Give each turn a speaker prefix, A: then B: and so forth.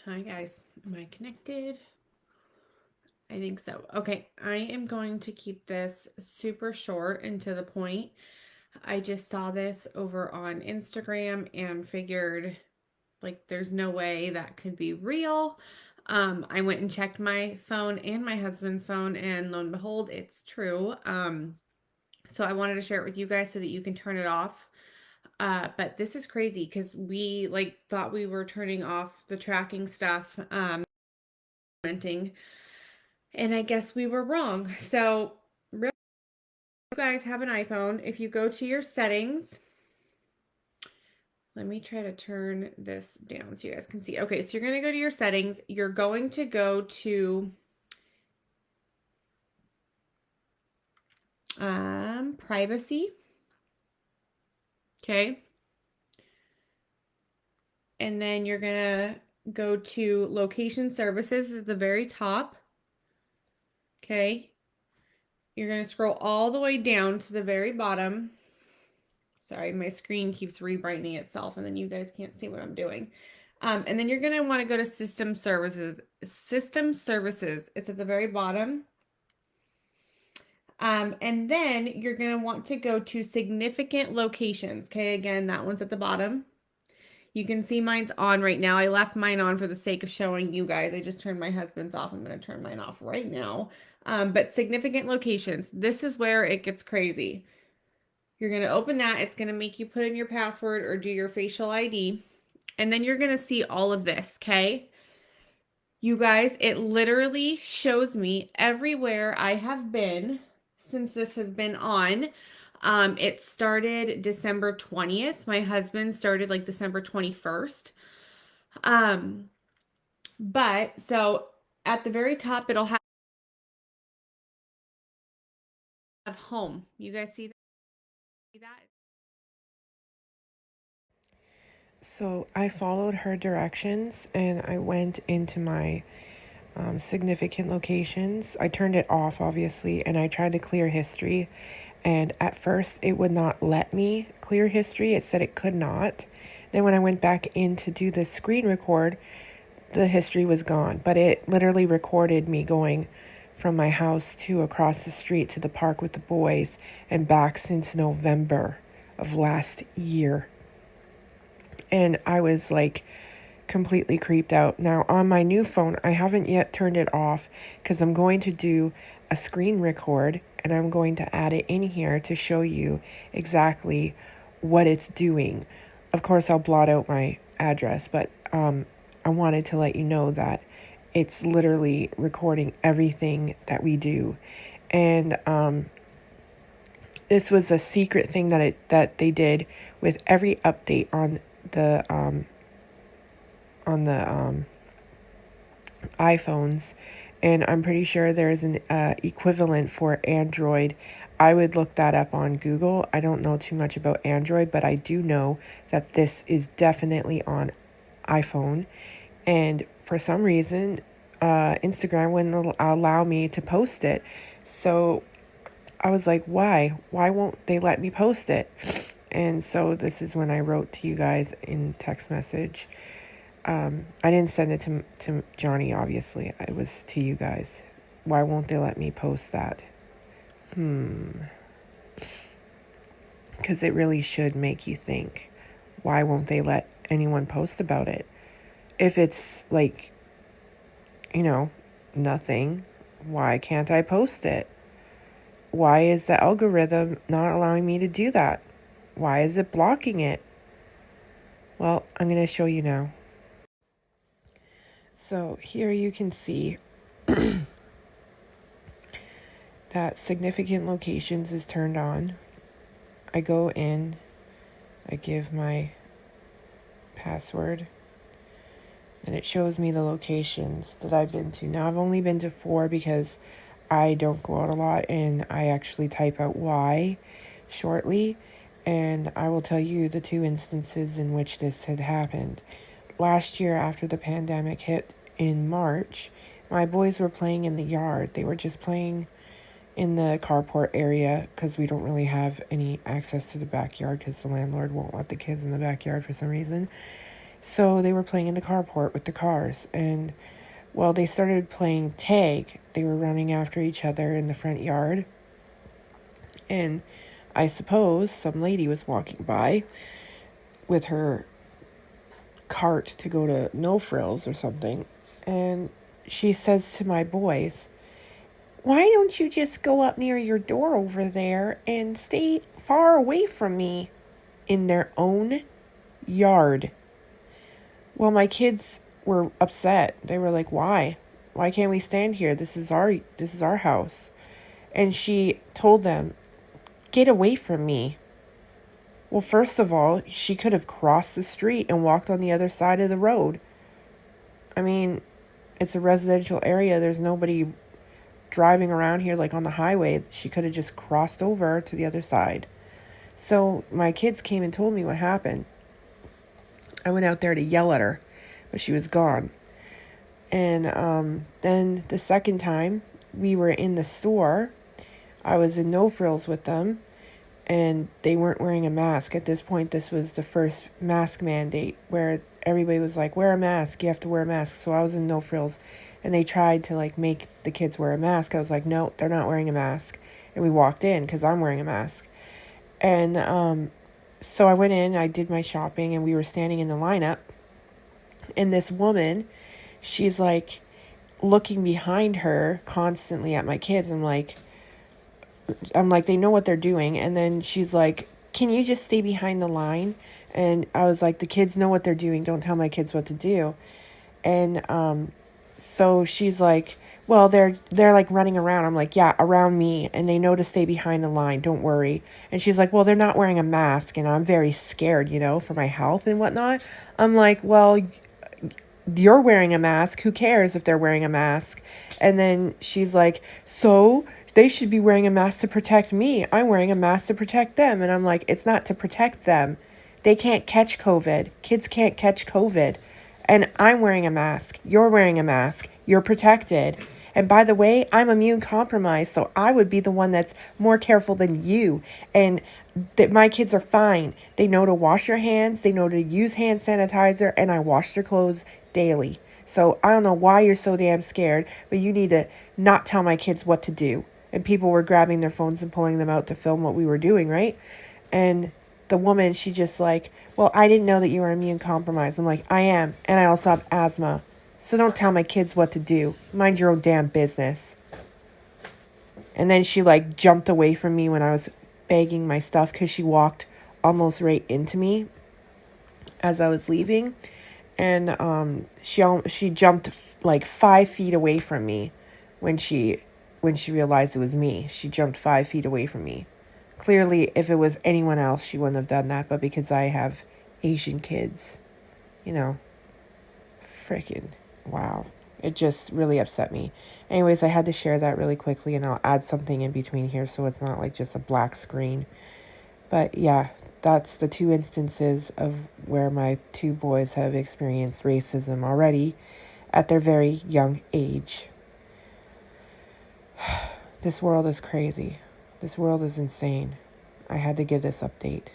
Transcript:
A: Hi guys, am I connected? I think so. Okay, I am going to keep this super short and to the point. I just saw this over on Instagram and figured like there's no way that could be real. I went and checked my phone and my husband's phone, and lo and behold, it's true. So I wanted to share it with you guys so that you can turn it off. But this is crazy because we like thought we were turning off the tracking stuff, and I guess we were wrong. So, real you guys have an iPhone. If you go to your settings, let me try to turn this down so you guys can see. Okay, so you're going to go to your settings. You're going to go to privacy. Okay. And then you're going to go to location services at the very top. Okay. You're going to scroll all the way down to the very bottom. Sorry, my screen keeps rebrightening itself, and then you guys can't see what I'm doing. And then you're going to want to go to system services. System services. It's at the very bottom. And then you're going to want to go to significant locations. Okay, again, that one's at the bottom. You can see mine's on right now. I left mine on for the sake of showing you guys. I just turned my husband's off. I'm going to turn mine off right now. But significant locations. This is where it gets crazy. You're going to open that. It's going to make you put in your password or do your facial ID. And then you're going to see all of this, okay? You guys, it literally shows me everywhere I have been since this has been on. It started December 20th. My husband started like December 21st. Um, but so at the very top, it'll have home. You guys see that?
B: So I followed her directions and I went into my significant locations. I turned it off, obviously, and I tried to clear history. And at first, it would not let me clear history. It said it could not. Then, when I went back in to do the screen record, the history was gone. But it literally recorded me going from my house to across the street to the park with the boys and back since November of last year. And I was like completely creeped out. Now, on my new phone, I haven't yet turned it off because I'm going to do a screen record and I'm going to add it in here to show you exactly what it's doing. Of course, I'll blot out my address, but I wanted to let you know that it's literally recording everything that we do. And this was a secret thing that they did with every update the on the iPhones, and I'm pretty sure there's an equivalent for Android. I would look that up on Google. I don't know too much about Android, but I do know that this is definitely on iPhone. And for some reason, Instagram wouldn't allow me to post it. So I was like, why? Why won't they let me post it? And so this is when I wrote to you guys in text message. I didn't send it to Johnny, obviously. It was to you guys. Why won't they let me post that? Because it really should make you think. Why won't they let anyone post about it? If it's like, you know, nothing, why can't I post it? Why is the algorithm not allowing me to do that? Why is it blocking it? Well, I'm going to show you now. So here you can see that significant locations is turned on. I go in, I give my password, and it shows me the locations that I've been to. Now, I've only been to 4 because I don't go out a lot, and I actually type out why shortly, and I will tell you the 2 instances in which this had happened. Last year, after the pandemic hit in March, my boys were playing in the yard. They were just playing in the carport area because we don't really have any access to the backyard because the landlord won't let the kids in the backyard for some reason. So they were playing in the carport with the cars. And well, they started playing tag. They were running after each other in the front yard. And I suppose some lady was walking by with her cart to go to No Frills or something. And she says to my boys, "Why don't you just go up near your door over there and stay far away from me?" In their own yard. Well, my kids were upset. They were like, "Why? Why can't we stand here? This is our house." And she told them, "Get away from me." Well, first of all, she could have crossed the street and walked on the other side of the road. I mean, it's a residential area. There's nobody driving around here like on the highway. She could have just crossed over to the other side. So my kids came and told me what happened. I went out there to yell at her, but she was gone. And then the second time we were in the store, I was in No Frills with them, and they weren't wearing a mask. At this point, this was the first mask mandate where everybody was like, wear a mask, you have to wear a mask. So I was in No Frills, and they tried to like make the kids wear a mask. I was like, no, they're not wearing a mask. And we walked in because I'm wearing a mask. And so I went in, I did my shopping, and we were standing in the lineup. And this woman, she's like looking behind her constantly at my kids. I'm like, they know what they're doing. And then she's like, "Can you just stay behind the line?" And I was like, the kids know what they're doing. Don't tell my kids what to do. And so she's like, "Well, they're like running around." I'm like, "Yeah, around me, and they know to stay behind the line. Don't worry." And she's like, "Well, they're not wearing a mask, and I'm very scared, for my health and whatnot." I'm like, "Well, you're wearing a mask. Who cares if they're wearing a mask?" And then she's like, "So they should be wearing a mask to protect me. I'm wearing a mask to protect them." And I'm like, "It's not to protect them. They can't catch COVID. Kids can't catch COVID. And I'm wearing a mask. You're wearing a mask. You're protected. And by the way, I'm immune compromised, so I would be the one that's more careful than you. And that my kids are fine. They know to wash their hands. They know to use hand sanitizer, and I wash their clothes daily. So I don't know why you're so damn scared, but you need to not tell my kids what to do." And people were grabbing their phones and pulling them out to film what we were doing, right? And the woman, she just like, "Well, I didn't know that you were immune compromised." I'm like, "I am, and I also have asthma. So don't tell my kids what to do. Mind your own damn business." And then she like jumped away from me when I was bagging my stuff because she walked almost right into me as I was leaving. And she jumped like 5 feet away from me when she realized it was me. She jumped 5 feet away from me. Clearly, if it was anyone else, she wouldn't have done that. But because I have Asian kids, you know, freaking wow. It just really upset me. Anyways, I had to share that really quickly, and I'll add something in between here so it's not like just a black screen. But yeah, that's the two instances of where my two boys have experienced racism already at their very young age. This world is crazy. This world is insane. I had to give this update.